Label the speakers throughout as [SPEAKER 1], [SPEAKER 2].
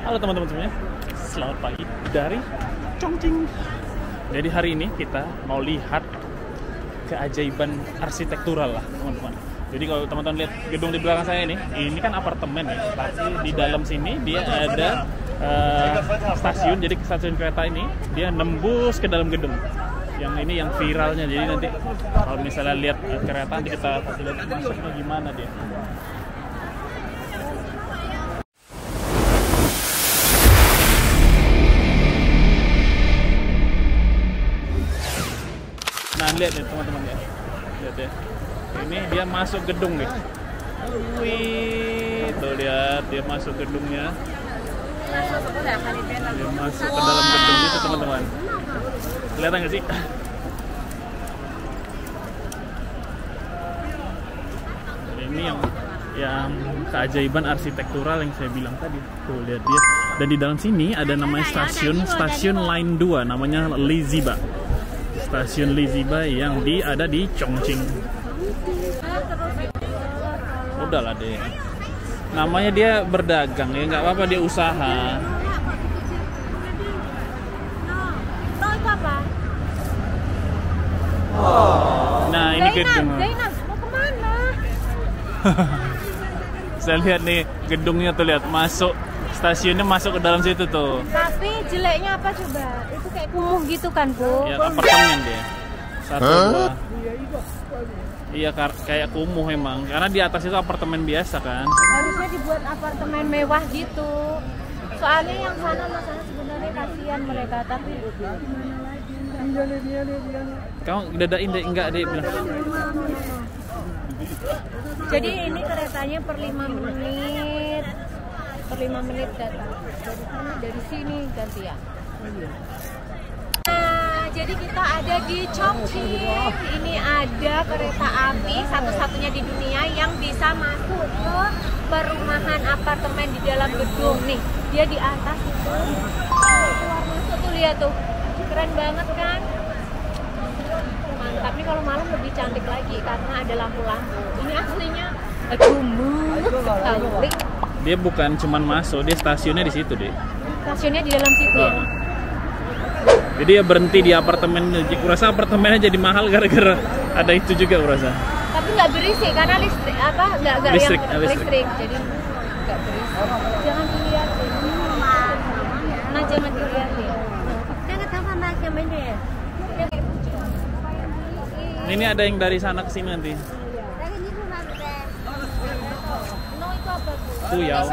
[SPEAKER 1] Halo teman-teman semuanya, selamat pagi dari Chongqing. Jadi hari ini kita mau lihat keajaiban arsitektural lah teman-teman. Jadi kalau teman-teman lihat gedung di belakang saya ini kan apartemen ya. Tapi di dalam sini dia ada stasiun. Jadi stasiun kereta ini dia nembus ke dalam gedung. Yang ini yang viralnya. Jadi nanti kalau misalnya lihat kereta nanti kita lihat masuknya gimana dia. Nah, lihat nih teman-teman ya. Lihat ya. Ini dia masuk gedung nih. Wih, tuh lihat dia masuk gedungnya. Dia masuk ke dalam gedung itu teman-teman. Kelihatan nggak sih? Ini yang keajaiban arsitektural yang saya bilang tadi. Tuh lihat dia. Dan di dalam sini ada namanya stasiun Line 2 namanya Liziba. Stasiun Liziba yang ada di Chongqing. Udahlah deh. Namanya dia berdagang ya, nggak apa-apa dia usaha. Nah ini gedung.
[SPEAKER 2] Mau kemana?
[SPEAKER 1] Saya lihat nih gedungnya tuh, lihat masuk stasiunnya masuk ke dalam situ tuh.
[SPEAKER 2] Tapi jeleknya apa coba? Itu kayak kumuh gitu kan, Bu?
[SPEAKER 1] Ya apartemen dia. Satu dua. Iya kayak kumuh emang. Karena di atas itu apartemen biasa kan.
[SPEAKER 2] Harusnya dibuat apartemen mewah gitu. Soalnya yang sana sebenarnya kasihan mereka, tapi
[SPEAKER 1] Kamu dadain deh, enggak deh bilang.
[SPEAKER 2] Jadi ini keretanya per 5 menit. Per 5 menit datang. Dari sini ganti ya. Nah, jadi kita ada di Chongqing. Ini ada kereta api satu-satunya di dunia yang bisa masuk ke perumahan apartemen di dalam gedung. Nih, dia di atas itu. Keluar masuk tuh, lihat tuh. Keren banget kan? Mantap nih, kalau malam lebih cantik lagi karena ada lampu-lampu. Ini aslinya cantik.
[SPEAKER 1] Dia bukan cuman masuk, dia stasiunnya di situ deh.
[SPEAKER 2] Stasiunnya di dalam situ ya?
[SPEAKER 1] Jadi ya berhenti di apartemen. Kurasa apartemennya jadi mahal gara-gara ada itu juga kurasa.
[SPEAKER 2] Tapi nggak berisik karena listrik apa nggak
[SPEAKER 1] listrik.
[SPEAKER 2] Jadi nggak berisik. Jangan dilihatin. Nah jangan dilihatin.
[SPEAKER 1] Ini ada yang dari sana ke sini nanti.
[SPEAKER 2] No itu apa tuh?
[SPEAKER 1] Puyau.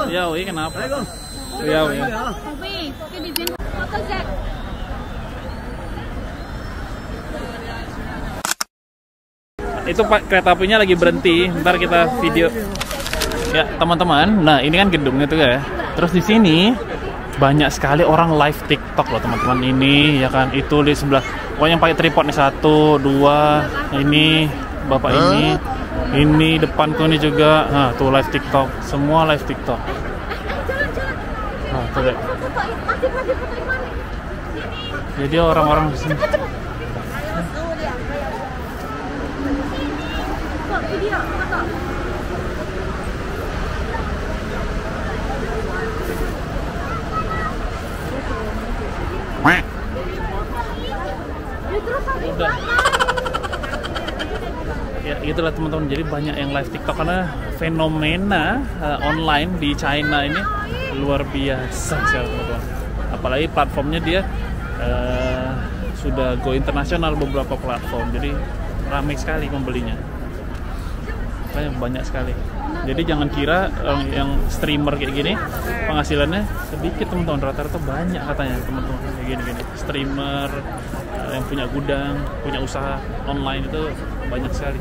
[SPEAKER 1] Puyau ini kenapa? Puyau ya. Itu kereta apinya lagi berhenti. Ntar kita video. Ya teman-teman, nah ini kan gedungnya tuh ya. Terus di sini banyak sekali orang live TikTok loh teman-teman. Ini ya kan, itu di sebelah. Pokoknya yang pakai tripod nih 1, 2. Ini bapak ini depanku nih juga. Nah tuh live TikTok, semua live TikTok. Nah tuh deh. Jadi orang-orang di sini. Udah. Ya itulah teman-teman, jadi banyak yang live TikTok karena fenomena online di China ini luar biasa sekali teman-teman. Apalagi platformnya dia sudah go internasional, beberapa platform, jadi ramai sekali pembelinya. Banyak sekali. Jadi jangan kira yang streamer kayak gini penghasilannya sedikit teman-teman, rata-rata banyak katanya teman-teman kayak gini-gini. Streamer yang punya gudang, punya usaha online itu banyak sekali.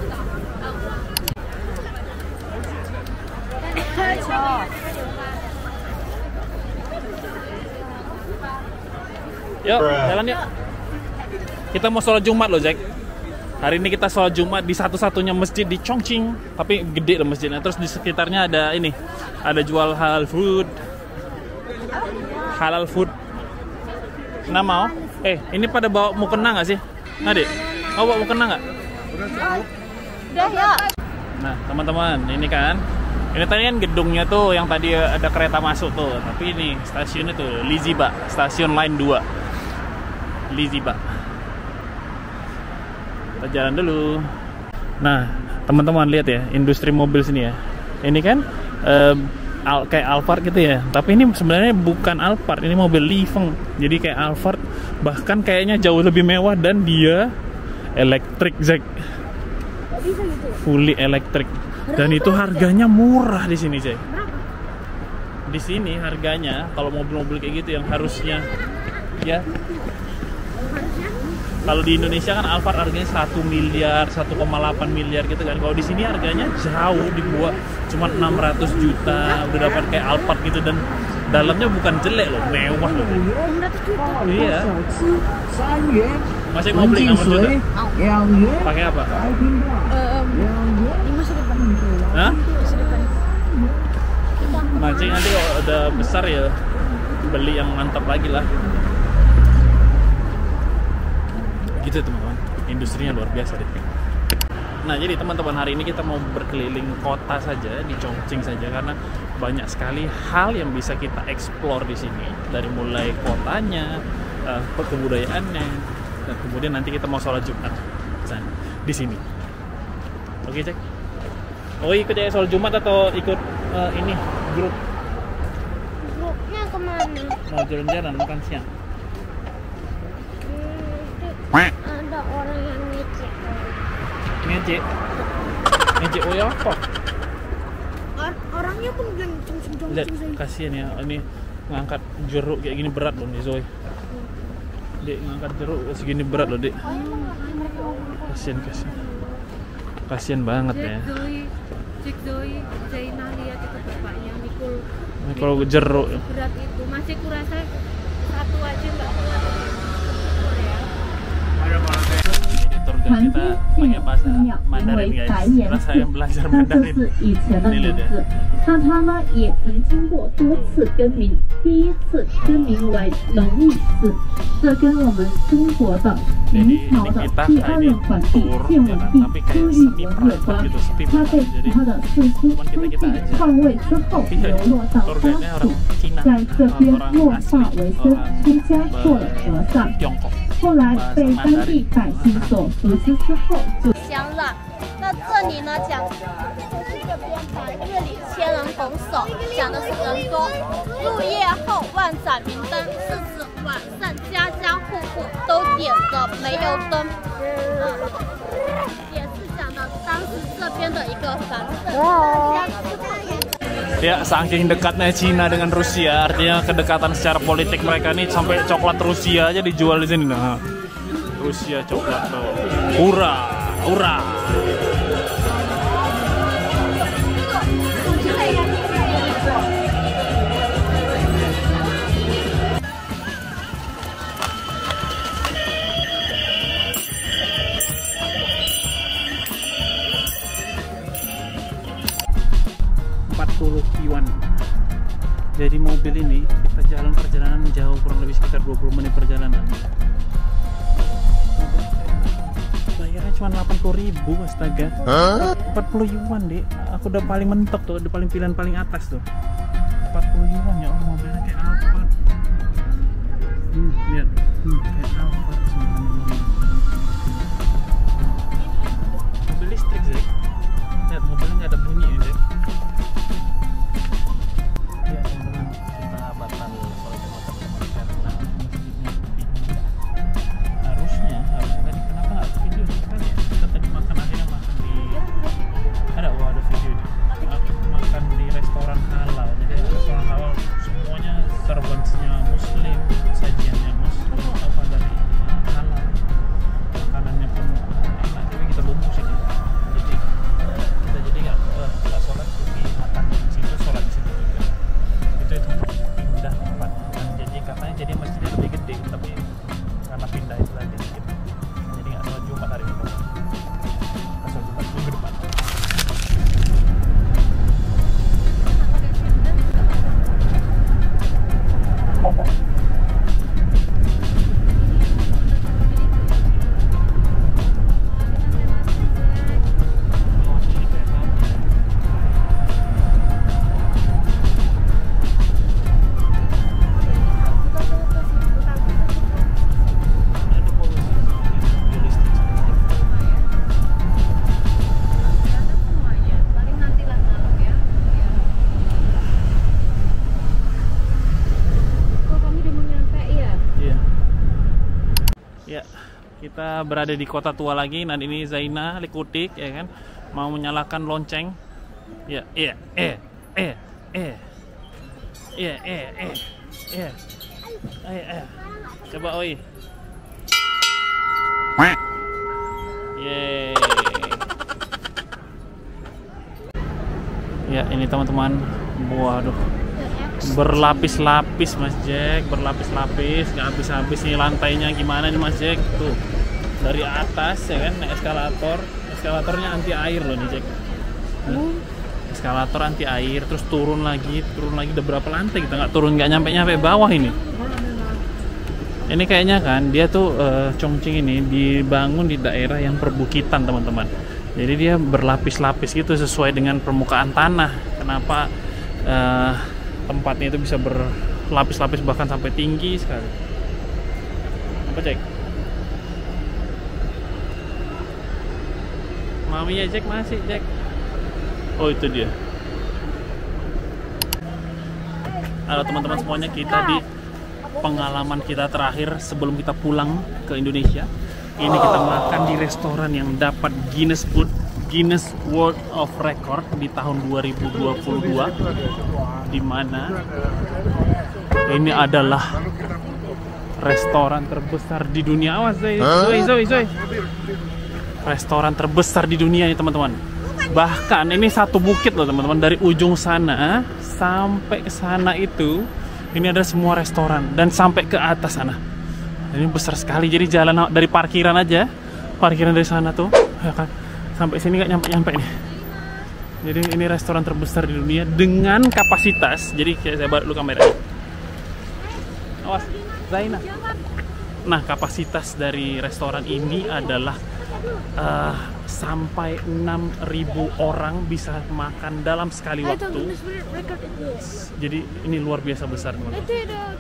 [SPEAKER 1] Yuk, jalan yuk. Kita mau sholat Jumat loh, Jack. Hari ini kita sholat Jumat di satu-satunya masjid di Chongqing, tapi gede lah masjidnya. Terus di sekitarnya ada ini, ada jual halal food. Nah mau? Ini pada bawa mukena nggak sih? Adik, mau kena nggak?
[SPEAKER 2] Udah ya.
[SPEAKER 1] Nah teman-teman, ini kan, ini tadi kan gedungnya tuh yang tadi ada kereta masuk tuh, tapi ini stasiunnya tuh Liziba, stasiun line 2 Liziba. Kita jalan dulu. Nah teman-teman lihat ya, industri mobil sini ya. Ini kan kayak Alphard gitu ya, tapi ini sebenarnya bukan Alphard, ini mobil Liveng. Jadi kayak Alphard, bahkan kayaknya jauh lebih mewah dan dia elektrik, Jack. Fully elektrik. Dan itu harganya murah di sini, Jack. Di sini harganya kalau mobil-mobil kayak gitu yang harusnya ya, kalau di Indonesia kan Alphard harganya 1 miliar, 1,8 miliar gitu kan. Kalau di sini harganya jauh dibuat cuma 600 juta, udah dapat kayak Alphard gitu, dan dalamnya bukan jelek loh, mewah loh.
[SPEAKER 2] 600 juta.
[SPEAKER 1] Iya. Masih mau beli 600 juta? Pakai apa?
[SPEAKER 2] 5 depan.
[SPEAKER 1] Hah? Mancing nanti kalau udah besar ya beli yang mantap lagi lah. Gitu teman-teman, industrinya luar biasa deh. Nah jadi teman-teman, hari ini kita mau berkeliling kota saja, di Chongqing saja, karena banyak sekali hal yang bisa kita explore di sini, dari mulai kotanya, kebudayaannya, dan kemudian nanti kita mau sholat Jumat di sini. Oke cek. Oh ikut ya sholat Jumat atau ikut ini grup?
[SPEAKER 2] Grupnya kemana?
[SPEAKER 1] Mau jalan-jalan makan siang.
[SPEAKER 2] Ada orang yang ngecek.
[SPEAKER 1] Ngecek? Ngecek oh ya apa?
[SPEAKER 2] Orangnya pun bilang cung.
[SPEAKER 1] Lihat, kasihan ya, ini ngangkat jeruk kayak gini berat loh nih Zoe. Dek ngangkat jeruk segini berat loh dek. Kasihan banget ya.
[SPEAKER 2] Cek Zoe, Zainah lihat itu bapaknya
[SPEAKER 1] mikul jeruk.
[SPEAKER 2] Berat itu masih kurasa satu aja nggak kuat.
[SPEAKER 1] Tour guide kita pakai bahasa Mandarin guys, karena saya belajar Mandarin. Ini lihat ya.
[SPEAKER 3] 那它呢也曾经过多次更名，第一次更名为龙义寺，这跟我们中国的明朝的第二任皇帝建文帝朱玉文有关。它被他的四叔朱棣篡位之后流落到甘肃，在这边落发为僧，出家做了和尚。后来被当地百姓所熟知之后，就
[SPEAKER 2] 香了。那这里呢讲就是这边白日里千人拱手，讲的是人多；入夜后万盏明灯，是指晚上家家户户都点着煤油灯。也是讲的当时这边的一个繁盛。
[SPEAKER 1] Ya, saking dekatnya Cina dengan Rusia, artinya kedekatan secara politik mereka nih, sampai coklat Rusia aja dijual di sini. Nah, Rusia coklat tuh. Hurra, hurra. Yuan. Jadi mobil ini kita jalan perjalanan jauh, kurang lebih sekitar 20 menit perjalanan. Bayarnya cuma 80.000, astaga. 40 yuan deh. Aku udah paling mentok tuh, udah paling pilihan paling atas tuh. 40 yuan ya Allah, mobilnya kayak Alphard. Lihat, kayak Alphard semuanya. Mobil listrik sih. Lihat mobilnya nggak ada bunyi ya. Ya, kita berada di kota tua lagi. Nah, ini Zaina Likutik ya kan, mau menyalakan lonceng. Ya, coba oi. Yeay. Ya, ini teman-teman. Waduh. Berlapis-lapis Mas Jack, berlapis-lapis, nggak habis-habis nih lantainya. Gimana nih Mas Jack? Tuh, dari atas ya kan, naik eskalatornya anti air loh nih Jack. Eskalator anti air, terus turun lagi udah berapa lantai kita nggak turun, nggak nyampe bawah ini. Ini kayaknya kan dia tuh Chongqing ini dibangun di daerah yang perbukitan teman-teman. Jadi dia berlapis-lapis gitu sesuai dengan permukaan tanah. Kenapa tempatnya itu bisa berlapis-lapis bahkan sampai tinggi sekali. Apa Jack? Maminya Jack masih Jack. Oh itu dia. Halo teman-teman semuanya, kita di pengalaman kita terakhir sebelum kita pulang ke Indonesia. Ini kita makan di restoran yang dapat Guinness World of Record di tahun 2022, di mana ini adalah restoran terbesar di dunia. Awas Zoe. Restoran terbesar di dunia nih teman-teman. Bahkan ini satu bukit loh teman-teman, dari ujung sana sampai ke sana itu ini ada semua restoran dan sampai ke atas sana. Ini besar sekali, jadi jalan dari parkiran dari sana tuh ya kan, sampai sini nggak nyampe nih. Jadi ini restoran terbesar di dunia dengan kapasitas. Jadi saya balik dulu kameranya. Awas Zaina. Nah, kapasitas dari restoran ini adalah sampai 6.000 orang bisa makan dalam sekali waktu. Jadi ini luar biasa besar teman-teman.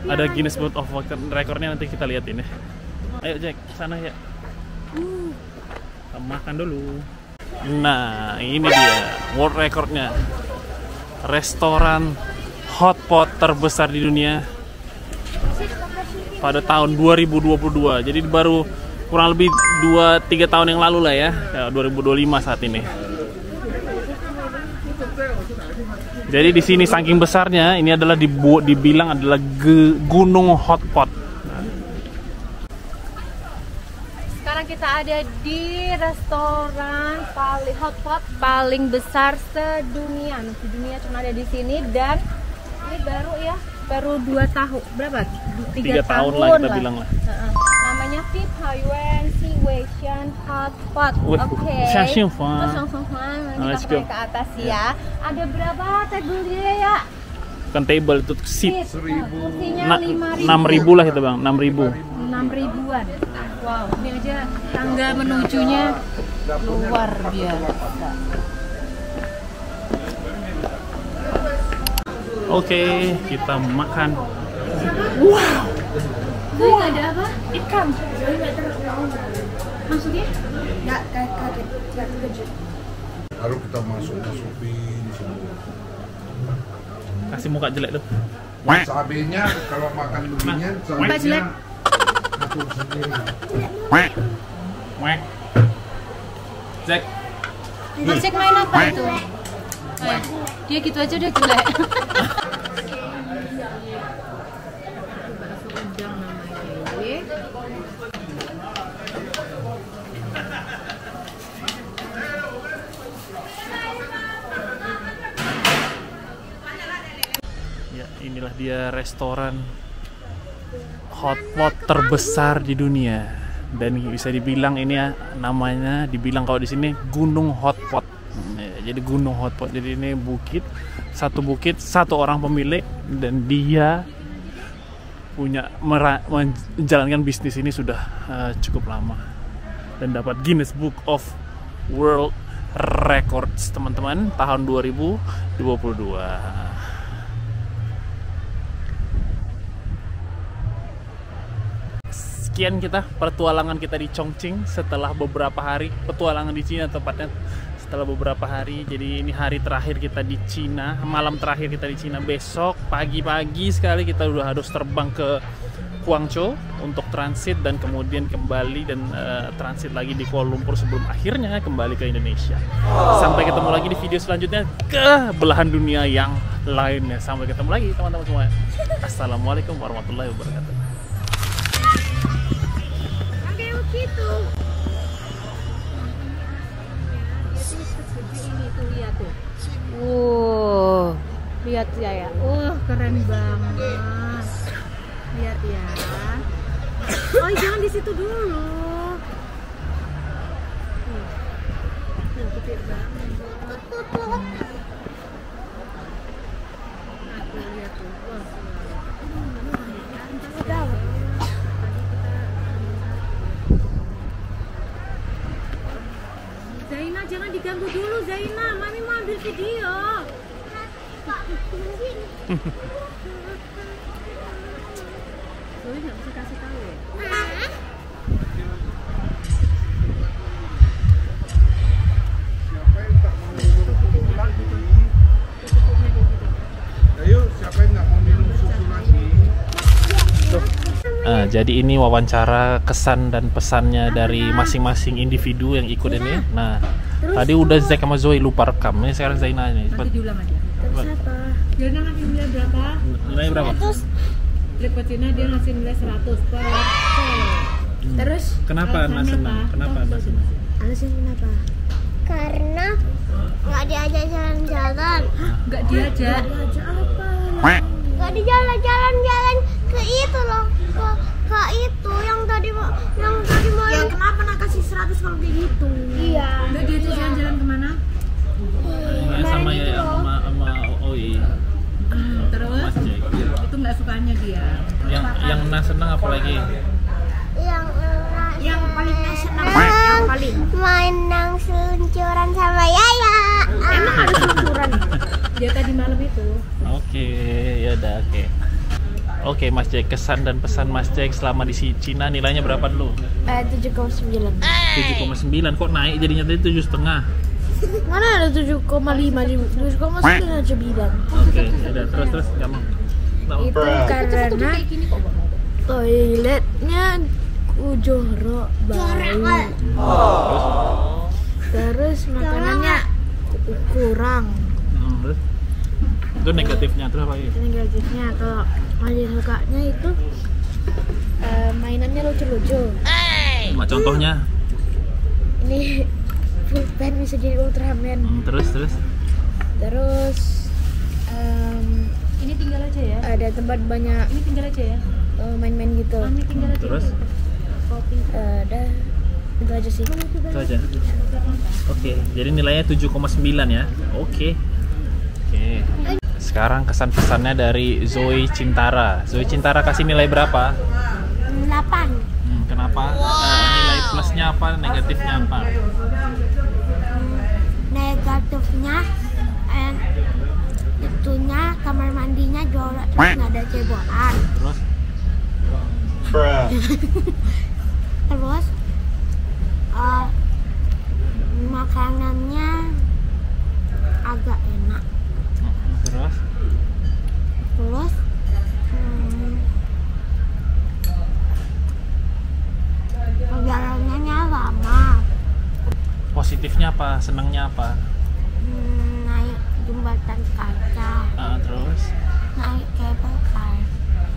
[SPEAKER 1] Ada Guinness World of Record-nya, nanti kita lihat ini. Ayo Jack, sana ya. Kita makan dulu. Nah, ini dia world record-nya. Restoran hotpot terbesar di dunia pada tahun 2022. Jadi baru kurang lebih 2-3 tahun yang lalu lah ya, 2025 saat ini. Jadi di sini saking besarnya, ini adalah dibilang adalah gunung hotpot.
[SPEAKER 2] Sekarang kita ada di restoran paling hotpot paling besar sedunia. Sedunia cuma ada di sini, dan ini baru 2 tahun, berapa? 3 tahun
[SPEAKER 1] lah kita bilang lah.
[SPEAKER 2] Namanya Pip Haiwan Situation Hotpot. Oke. Let's go. Ke atas ya. Ada berapa tabelnya ya?
[SPEAKER 1] Bukan table, itu seat.
[SPEAKER 2] Kursinya
[SPEAKER 1] 6.000 lah itu bang, 6.000.
[SPEAKER 2] 6.000-an. Wow, ini aja tangga menujunya luar biasa.
[SPEAKER 1] Oke, kita makan. Wow.
[SPEAKER 2] Itu ada apa?
[SPEAKER 1] Ikan.
[SPEAKER 2] Maksudnya?
[SPEAKER 4] Ya, kaget. Harus kita masukin semua.
[SPEAKER 1] Kasih muka jelek tuh.
[SPEAKER 4] Cabenya kalau makan beginian,
[SPEAKER 2] Muka jelek.
[SPEAKER 4] atur sendiri.
[SPEAKER 1] Jack.
[SPEAKER 2] Mas Jack main apa itu? Dia gitu aja udah jelek.
[SPEAKER 1] Ya, inilah dia restoran hotpot terbesar di dunia, dan bisa dibilang ini ya, namanya dibilang kalau di sini gunung hotpot. Ya, jadi gunung hotpot. Jadi ini satu bukit, satu orang pemilik, dan dia punya menjalankan bisnis ini sudah cukup lama dan dapat Guinness Book of World Records teman-teman tahun 2022. Sekian petualangan kita di Chongqing setelah beberapa hari petualangan di Cina, tepatnya setelah beberapa hari. Jadi ini hari terakhir kita di Cina, malam terakhir kita di Cina. Besok pagi-pagi sekali kita udah harus terbang ke Guangzhou untuk transit dan kemudian kembali dan transit lagi di Kuala Lumpur sebelum akhirnya kembali ke Indonesia. Sampai ketemu lagi di video selanjutnya ke belahan dunia yang lainnya. Sampai ketemu lagi teman-teman semua. Assalamualaikum warahmatullahi wabarakatuh.
[SPEAKER 2] Oke, begitu. Ini tuh lihat tuh. Lihat ya. Keren banget. Lihat ya. Oh, jangan di situ dulu. Gede banget. Aku lihat tuh. Zaina, jangan diganggu dulu, Zaina. Mami mau ambil video. Zoe nggak bisa kasih tahu ya?
[SPEAKER 4] Siapa yang tak mau minum susu lagi? Ayo, siapa yang nggak mau minum susu lagi?
[SPEAKER 1] Jadi ini wawancara kesan dan pesannya dari masing-masing individu yang ikut ini. Nah, tadi udah Zack sama Zoe lupa rekam. Ini sekarang Zaina ini.
[SPEAKER 2] Nanti diulang aja. Terus apa? Zaina ngasih nilai berapa?
[SPEAKER 1] Nilai berapa?
[SPEAKER 2] Lipat Cina dia ngasih nilai 100 per. Terus?
[SPEAKER 1] Kenapa Anda senang? Kenapa Anda senang?
[SPEAKER 2] Alasan kenapa?
[SPEAKER 5] Karena nggak diajak jalan-jalan.
[SPEAKER 2] Nggak diajak. Apa?
[SPEAKER 5] Nggak jalan-jalan ke itu loh, ke itu yang tadi mau
[SPEAKER 2] Ya kenapa nak kasih 100 kalau kayak gitu?
[SPEAKER 5] Iya.
[SPEAKER 2] Nggak diajak jalan-jalan kemana?
[SPEAKER 1] Sama ya sama Oi.
[SPEAKER 2] Terus?
[SPEAKER 1] Mas Jack.
[SPEAKER 2] Itu nggak sukanya dia.
[SPEAKER 1] Yang senang apa lagi?
[SPEAKER 5] yang
[SPEAKER 2] paling senang yang paling
[SPEAKER 5] main seluncuran sama Yaya.
[SPEAKER 2] emang ada seluncuran dia tadi malam itu.
[SPEAKER 1] Oke, ya udah oke. Oke, Mas Jack, kesan dan pesan Mas Jack selama di Cina nilainya berapa dulu?
[SPEAKER 5] 7,9.
[SPEAKER 1] 7,9. Kok naik jadinya tadi 7,5?
[SPEAKER 5] Mana ada 7,5? 7,9 aja bilang.
[SPEAKER 1] Oke, ya udah terus gampang.
[SPEAKER 5] Itu karena toiletnya jorok banget. Terus makanannya kurang.
[SPEAKER 1] Terus? Itu negatifnya terus apa lagi?
[SPEAKER 5] Negatifnya kalau masih sukanya itu mainannya lucu-lucu.
[SPEAKER 1] Cuma contohnya?
[SPEAKER 5] Ini pulpen bisa jadi Ultraman.
[SPEAKER 1] Terus?
[SPEAKER 2] Ini tinggal aja ya.
[SPEAKER 5] Ada tempat banyak
[SPEAKER 2] Ini tinggal aja ya.
[SPEAKER 5] main-main gitu.
[SPEAKER 2] Ini tinggal aja.
[SPEAKER 1] Terus?
[SPEAKER 2] Kopi.
[SPEAKER 5] Ada itu aja sih.
[SPEAKER 1] Itu aja. Oke, jadi nilainya 7,9 ya. Oke. Sekarang kesan-pesannya dari Zoe Cintara. Zoe Cintara kasih nilai berapa?
[SPEAKER 5] 8.
[SPEAKER 1] Kenapa? Nilai plusnya apa? Negatifnya apa?
[SPEAKER 5] Negatifnya itunya kamar mandinya jorok, terus nggak ada cebolan. Terus makanannya agak enak. Terus perjalanannya lama.
[SPEAKER 1] Positifnya apa? Senangnya apa?
[SPEAKER 5] Naik jembatan kaca.
[SPEAKER 1] Terus?
[SPEAKER 5] Naik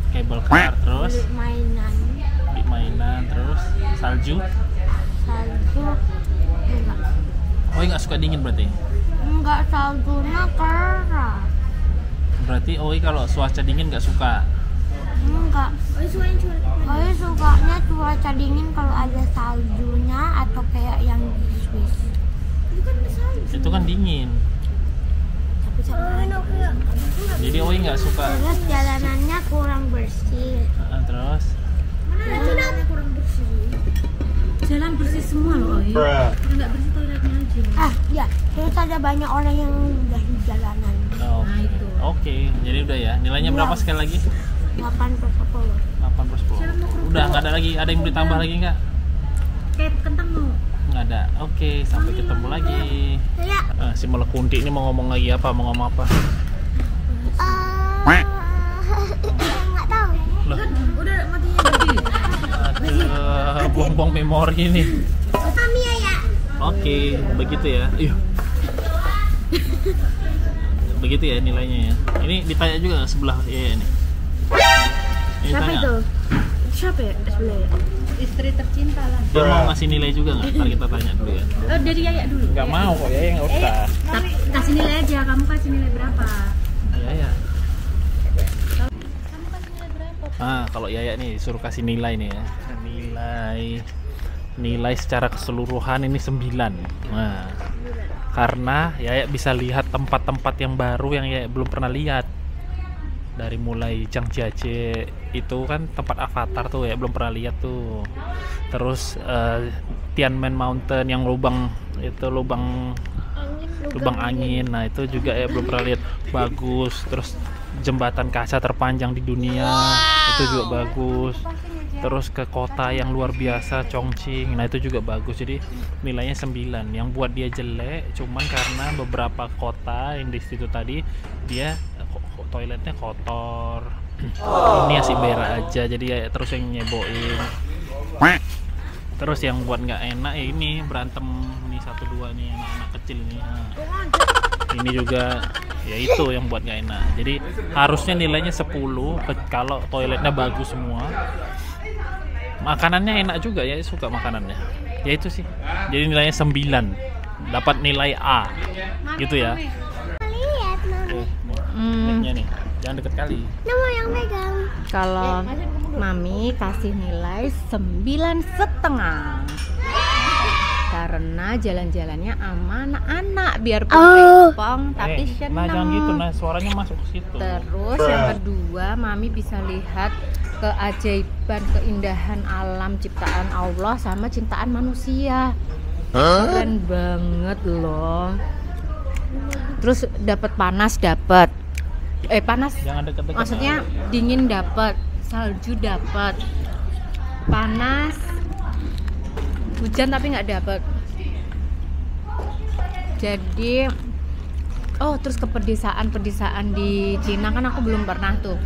[SPEAKER 1] Cable car, terus?
[SPEAKER 5] Beli
[SPEAKER 1] Mainan, terus? Salju?
[SPEAKER 5] Enggak.
[SPEAKER 1] Oi nggak suka dingin berarti?
[SPEAKER 5] Enggak, saljunya keras.
[SPEAKER 1] Berarti Oi kalau cuaca dingin nggak suka?
[SPEAKER 5] Enggak. Oi sukanya cuaca dingin kalau ada saljunya atau kayak yang di Swiss.
[SPEAKER 1] Itu kan dingin.
[SPEAKER 5] Tapi sama aja.
[SPEAKER 1] Jadi Oi nggak suka.
[SPEAKER 5] Terus jalanannya kurang bersih.
[SPEAKER 1] Terus?
[SPEAKER 5] Jalanannya kurang bersih.
[SPEAKER 2] Jalan bersih semua loh. Kalau nggak bersih toiletnya aja.
[SPEAKER 5] Ya. Terus ada banyak orang yang udah di jalanan.
[SPEAKER 1] Oh,
[SPEAKER 2] Nah, itu.
[SPEAKER 1] Oke, jadi udah ya. Nilainya berapa sekali lagi?
[SPEAKER 5] 8/10.
[SPEAKER 1] 8/10. Udah nggak ada lagi. Ada yang mau ditambah lagi nggak?
[SPEAKER 2] Kayak kentang mau.
[SPEAKER 1] Nggak ada. Oke, sampai ketemu lagi.
[SPEAKER 5] Ya.
[SPEAKER 1] Si Melekunti ini mau ngomong lagi apa? Mau ngomong apa?
[SPEAKER 5] Nggak tahu.
[SPEAKER 1] Loh.
[SPEAKER 5] Udah matinya tadi.
[SPEAKER 1] Aduh, buang-buang memori nih.
[SPEAKER 5] Mami ya.
[SPEAKER 1] Oke, begitu ya. Iya. Begitu ya nilainya ya. Ini ditanya juga sebelah ya ini. Ini
[SPEAKER 5] Siapa
[SPEAKER 1] tanya.
[SPEAKER 5] itu? Siapa ya sebelah ya? Istri tercinta lah.
[SPEAKER 1] Dia mau ngasih nilai juga nggak? Ntar kita tanya dulu ya.
[SPEAKER 5] Oh, dari Yaya dulu.
[SPEAKER 1] Nggak mau kok ya, nggak usah.
[SPEAKER 5] Kasih nilai aja. Kamu kasih nilai berapa?
[SPEAKER 1] Ya.
[SPEAKER 5] Kamu kasih nilai berapa?
[SPEAKER 1] Ah, kalau Yaya nih disuruh kasih nilai nih ya. Nilai secara keseluruhan ini 9. Nah, karena Yaya bisa lihat tempat-tempat yang baru yang Yaya belum pernah lihat. Dari mulai Zhangjiajie itu kan tempat avatar tuh ya belum pernah lihat tuh. Terus Tianmen Mountain yang lubang angin. Nah, itu juga ya belum pernah lihat. Bagus. Terus jembatan kaca terpanjang di dunia. Itu juga bagus. Terus ke kota yang luar biasa Chongqing. Nah, itu juga bagus. Jadi nilainya 9. Yang buat dia jelek cuman karena beberapa kota yang di situ tadi dia toiletnya kotor. Ini asik berak aja, jadi ya terus yang nyeboin. Terus yang buat nggak enak ya ini berantem nih 1-2 nih anak-anak kecil nih. Nah, ini juga ya itu yang buat nggak enak. Jadi harusnya nilainya 10 kalau toiletnya bagus semua. Makanannya enak juga ya, suka makanannya. Ya itu sih. Jadi nilainya 9. Dapat nilai A. Gitu ya. Mic-nya nih, jangan deket kali.
[SPEAKER 5] Nama yang pegang.
[SPEAKER 2] Kalau Mami kasih nilai 9,5 karena jalan-jalannya aman anak biarpun rempong tapi seneng.
[SPEAKER 1] Nah jangan gitu, nah suaranya masuk ke situ.
[SPEAKER 2] Terus yang kedua, Mami bisa lihat keajaiban, keindahan alam ciptaan Allah sama ciptaan manusia. Keren banget loh. Terus dapat panas, panas.
[SPEAKER 1] Jangan deket-deket.
[SPEAKER 2] Maksudnya dingin dapat, salju dapat, panas, hujan tapi nggak dapat. Jadi, terus ke pedesaan di Cina kan aku belum pernah tuh.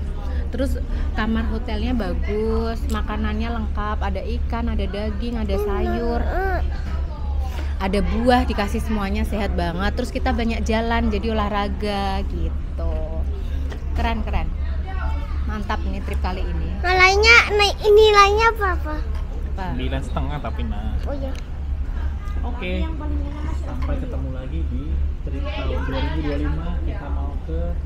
[SPEAKER 2] Terus kamar hotelnya bagus, makanannya lengkap, ada ikan, ada daging, ada sayur, ada buah, dikasih semuanya sehat banget. Terus kita banyak jalan, jadi olahraga gitu. Keren. Mantap nih trip kali ini.
[SPEAKER 5] Nilainya berapa?
[SPEAKER 1] 9,5 tapi nah.
[SPEAKER 5] Oh ya.
[SPEAKER 1] Oke. Sampai ketemu lagi di trip tahun 2025. Kita mau ke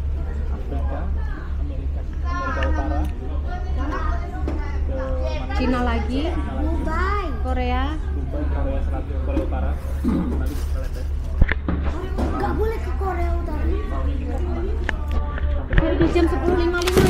[SPEAKER 1] Afrika, Amerika Utara, ke
[SPEAKER 2] Cina lagi,
[SPEAKER 5] Dubai.
[SPEAKER 2] Korea.
[SPEAKER 1] Dubai, Korea Selatan, Korea Utara. Nanti kita lihat deh.
[SPEAKER 5] Nggak boleh ke Korea Utara.
[SPEAKER 2] Baru di jam 10.55